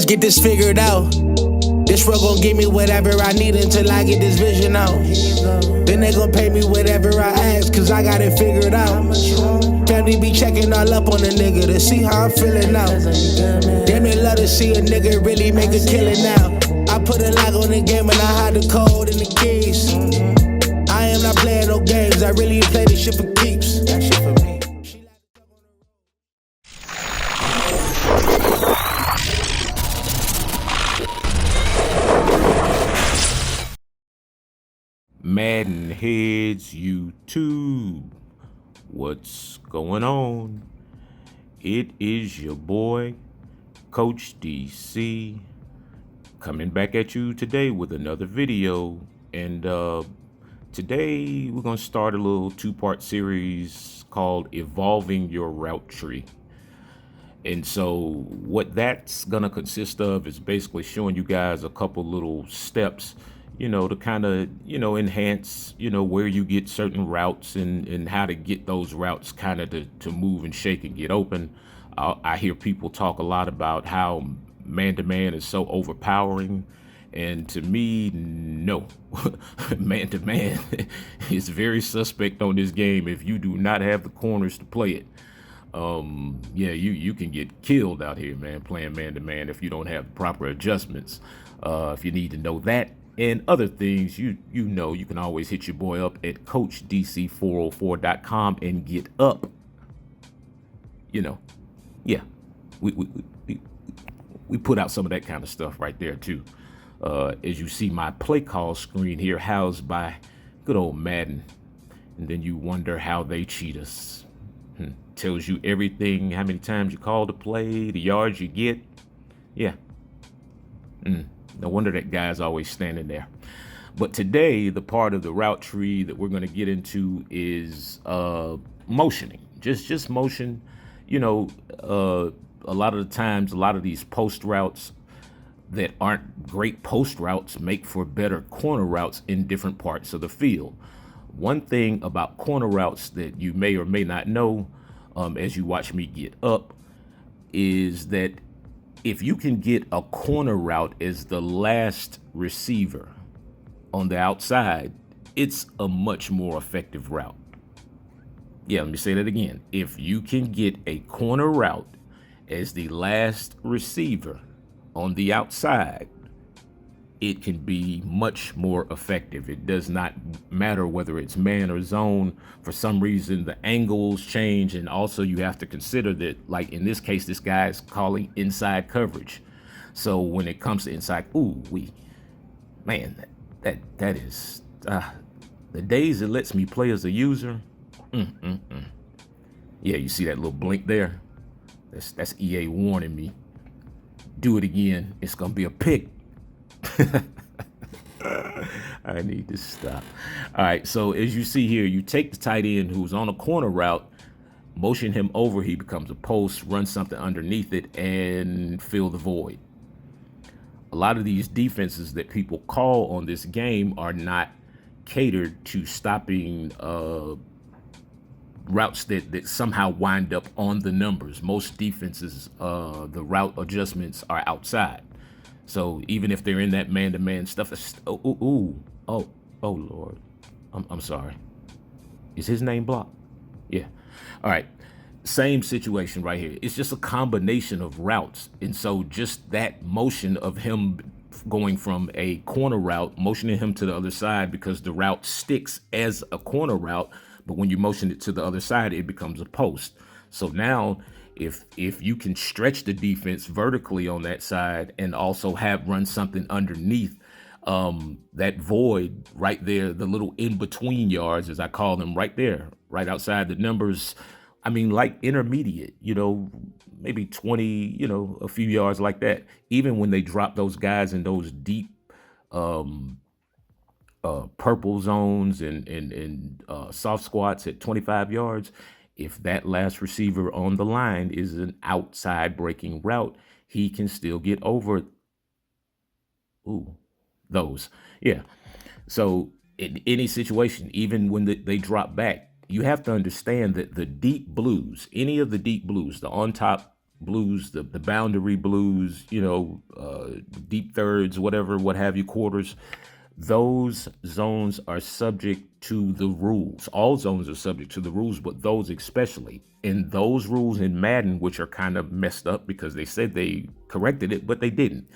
Let's get this figured out. This road gon' give me whatever I need until I get this vision out. Then they gon' pay me whatever I ask, cause I got it figured out. Family be checking all up on a nigga to see how I'm feeling now. Damn, they love to see a nigga really make a killing now. I put a lock on the game and I hide the code and the keys. I am not playing no games, I really play this shit for keeps. That shit for me. MaddenHeadz YouTube, what's going on? It is your boy, Coach DC, coming back at you today with another video. And today we're going to start a little two-part series called Evolving Your Route Tree. And so what that's going to consist of is basically showing you guys a couple little steps, to kind of, enhance, where you get certain routes and how to get those routes kind of to move and shake and get open. I hear people talk a lot about how man-to-man is so overpowering. And to me, no. Man-to-man is very suspect on this game if you do not have the corners to play it. Yeah, you can get killed out here, man, playing man-to-man if you don't have proper adjustments. If you need to know that and other things, you can always hit your boy up at CoachDC404.com and get up. Yeah, we put out some of that kind of stuff right there too. As you see my play call screen here, housed by good old Madden, and then you wonder how they cheat us. Tells you everything, how many times you call to play, the yards you get. Yeah. No wonder that guy's always standing there. But today, the part of the route tree that we're going to get into is motioning. Just motion. A lot of the times, a lot of these post routes that aren't great post routes make for better corner routes in different parts of the field. One thing about corner routes that you may or may not know, as you watch me get up, is that if you can get a corner route as the last receiver on the outside, it's a much more effective route. Yeah, let me say that again. If you can get a corner route as the last receiver on the outside, it can be much more effective. It does not matter whether it's man or zone. For some reason, the angles change, and also you have to consider that, like in this case, this guy is calling inside coverage. So when it comes to inside, man, that is the days it lets me play as a user. Yeah, you see that little blink there? That's EA warning me. Do it again, it's gonna be a pick. I need to stop. All right, so as you see here, you take the tight end who's on a corner route, motion him over, he becomes a post, run something underneath it, and fill the void. A lot of these defenses that people call on this game are not catered to stopping routes that somehow wind up on the numbers. Most defenses, the route adjustments are outside. So even if they're in that man-to-man stuff, oh Lord, I'm sorry. Is his name blocked? Yeah. All right. Same situation right here. It's just a combination of routes. And so just that motion of him going from a corner route, motioning him to the other side, because the route sticks as a corner route, but when you motion it to the other side, it becomes a post. So now if you can stretch the defense vertically on that side and also have run something underneath, that void right there, the little in-between yards, as I call them, right there, right outside the numbers, I mean, like intermediate, maybe 20, a few yards like that. Even when they drop those guys in those deep purple zones and soft squats at 25 yards, if that last receiver on the line is an outside breaking route, he can still get over those. Yeah. So in any situation, even when they drop back, you have to understand that the deep blues, any of the deep blues, the on top blues, the boundary blues, deep thirds, whatever, what have you, quarters. Those zones are subject to the rules. All zones are subject to the rules, but those especially. And those rules in Madden, which are kind of messed up because they said they corrected it, but they didn't.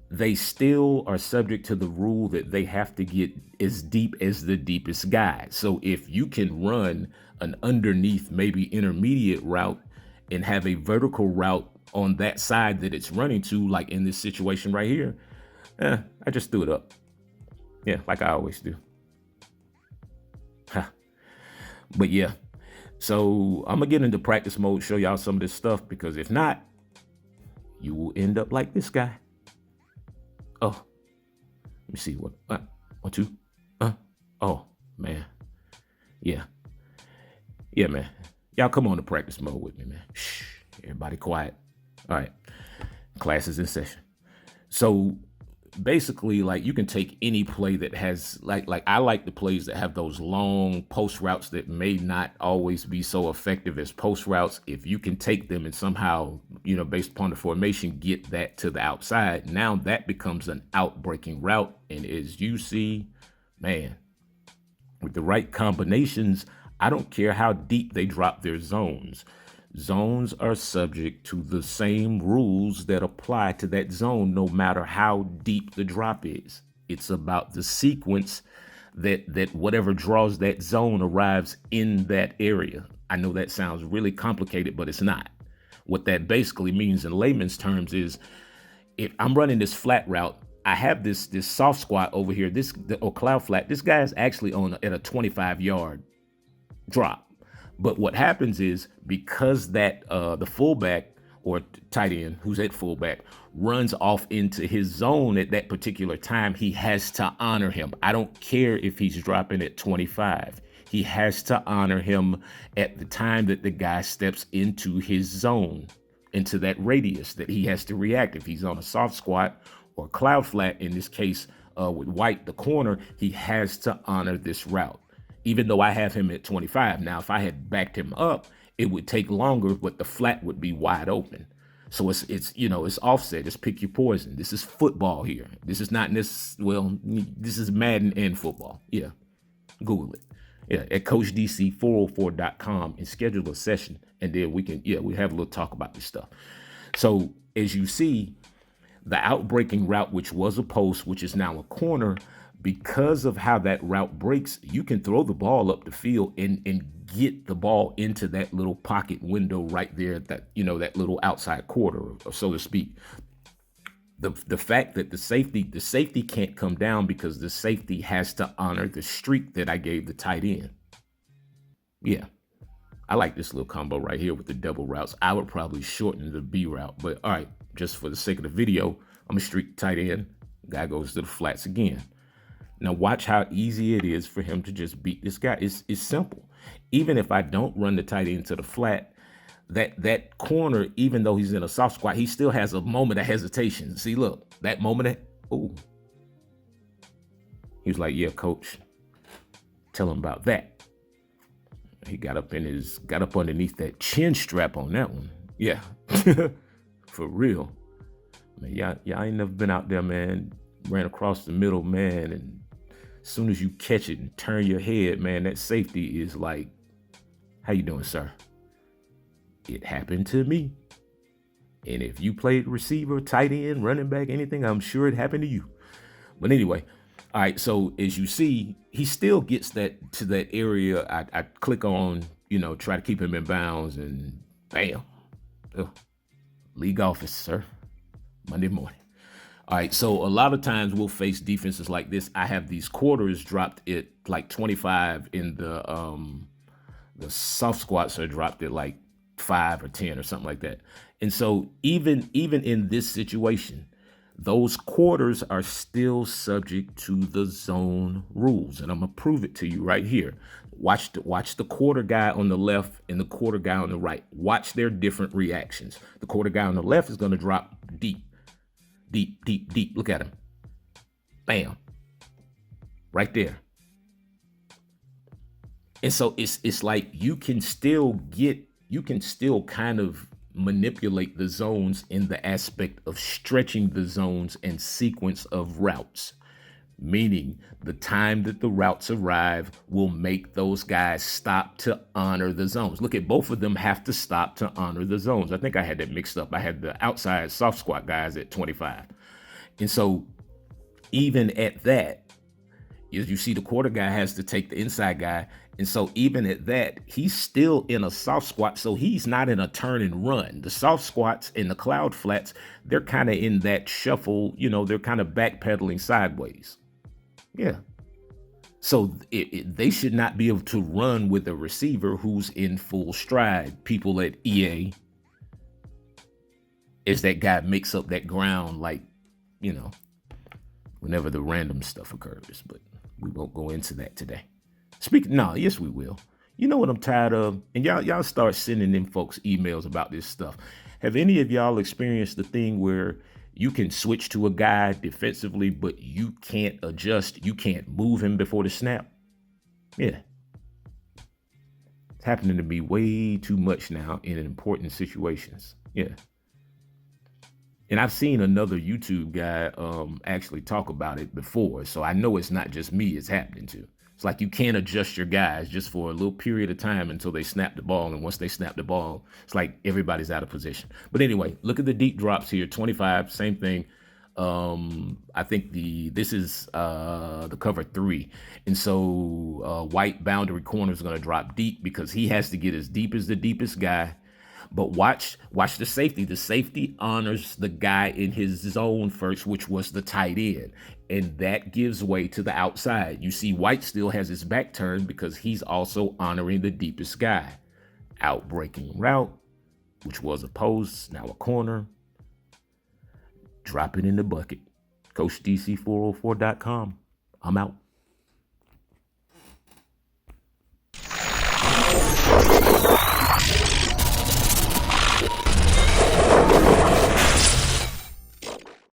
They still are subject to the rule that they have to get as deep as the deepest guy. So if you can run an underneath, maybe intermediate route and have a vertical route on that side that it's running to, like in this situation right here, I just threw it up. Yeah, like I always do. But yeah, so I'm gonna get into practice mode, show y'all some of this stuff, because if not, you will end up like this guy. Oh, let me see what, 1, 2, oh, man. Yeah, man. Y'all come on to practice mode with me, man. Shh, everybody quiet. All right, class is in session. So basically, like, you can take any play that has, like I like the plays that have those long post routes that may not always be so effective as post routes. If you can take them and somehow, based upon the formation, get that to the outside, now that becomes an outbreaking route. And as you see, man, with the right combinations, I don't care how deep they drop their zones. Zones are subject to the same rules that apply to that zone, no matter how deep the drop is. It's about the sequence that whatever draws that zone arrives in that area. I know that sounds really complicated, but it's not. What that basically means in layman's terms is, if I'm running this flat route, I have this soft squat over here, or cloud flat. This guy is actually at a 25-yard drop. But what happens is, because that the fullback or tight end who's at fullback runs off into his zone at that particular time, he has to honor him. I don't care if he's dropping at 25. He has to honor him at the time that the guy steps into his zone, into that radius that he has to react. If he's on a soft squat or cloud flat, in this case with White, the corner, he has to honor this route, even though I have him at 25. Now, if I had backed him up, it would take longer, but the flat would be wide open. So it's offset. It's pick your poison. This is football here. This is not this is Madden and football. Yeah, Google it. Yeah, at CoachDC404.com and schedule a session, and then we have a little talk about this stuff. So as you see, the outbreaking route, which was a post, which is now a corner, because of how that route breaks, you can throw the ball up the field and get the ball into that little pocket window right there, that little outside quarter, so to speak. The fact that the safety can't come down, because the safety has to honor the streak that I gave the tight end. Yeah, I like this little combo right here with the double routes. I would probably shorten the B route, but all right, just for the sake of the video, I'm gonna streak tight end. Guy goes to the flats again. Now watch how easy it is for him to just beat this guy. It's simple. Even if I don't run the tight end to the flat, that corner, even though he's in a soft squat, he still has a moment of hesitation. See, look, that moment he was like, yeah, coach, tell him about that. He got up underneath that chin strap on that one. Yeah, for real. Man, y'all ain't never been out there, man, ran across the middle, man, and as soon as you catch it and turn your head, man, that safety is like, how you doing, sir? It happened to me. And if you played receiver, tight end, running back, anything, I'm sure it happened to you. But anyway, all right, so as you see, he still gets that to that area. I click on, try to keep him in bounds, and bam. League office, sir. Monday morning. All right, so a lot of times we'll face defenses like this. I have these quarters dropped at like 25, in the soft squats are dropped at like 5 or 10 or something like that. And so even in this situation, those quarters are still subject to the zone rules. And I'm gonna prove it to you right here. Watch the quarter guy on the left and the quarter guy on the right. Watch their different reactions. The quarter guy on the left is gonna drop deep. Look at him. Bam. Right there. And so it's like you can still kind of manipulate the zones in the aspect of stretching the zones and sequence of routes, meaning the time that the routes arrive will make those guys stop to honor the zones. Look at both of them have to stop to honor the zones. I think I had that mixed up. I had the outside soft squat guys at 25. And so even at that, as you see, the quarter guy has to take the inside guy. And so even at that, he's still in a soft squat. So he's not in a turn and run. The soft squats and the cloud flats, they're kind of in that shuffle, they're kind of backpedaling sideways. Yeah. So they should not be able to run with a receiver who's in full stride. People at EA, as that guy makes up that ground, like, whenever the random stuff occurs. But we won't go into that today. Yes, we will. You know what I'm tired of? And y'all start sending them folks emails about this stuff. Have any of y'all experienced the thing where you can switch to a guy defensively, but you can't adjust, you can't move him before the snap? Yeah. It's happening to me way too much now in important situations. Yeah. And I've seen another YouTube guy actually talk about it before. So I know it's not just me it's happening to. It's like you can't adjust your guys just for a little period of time until they snap the ball. And once they snap the ball, it's like everybody's out of position. But anyway, look at the deep drops here. 25, same thing. I think this is the cover 3. And so white boundary corner is going to drop deep because he has to get as deep as the deepest guy. But watch the safety. The safety honors the guy in his zone first, which was the tight end. And that gives way to the outside. You see, white still has his back turned because he's also honoring the deepest guy. Outbreaking route, which was a post, now a corner. Drop it in the bucket. CoachDC404.com. I'm out.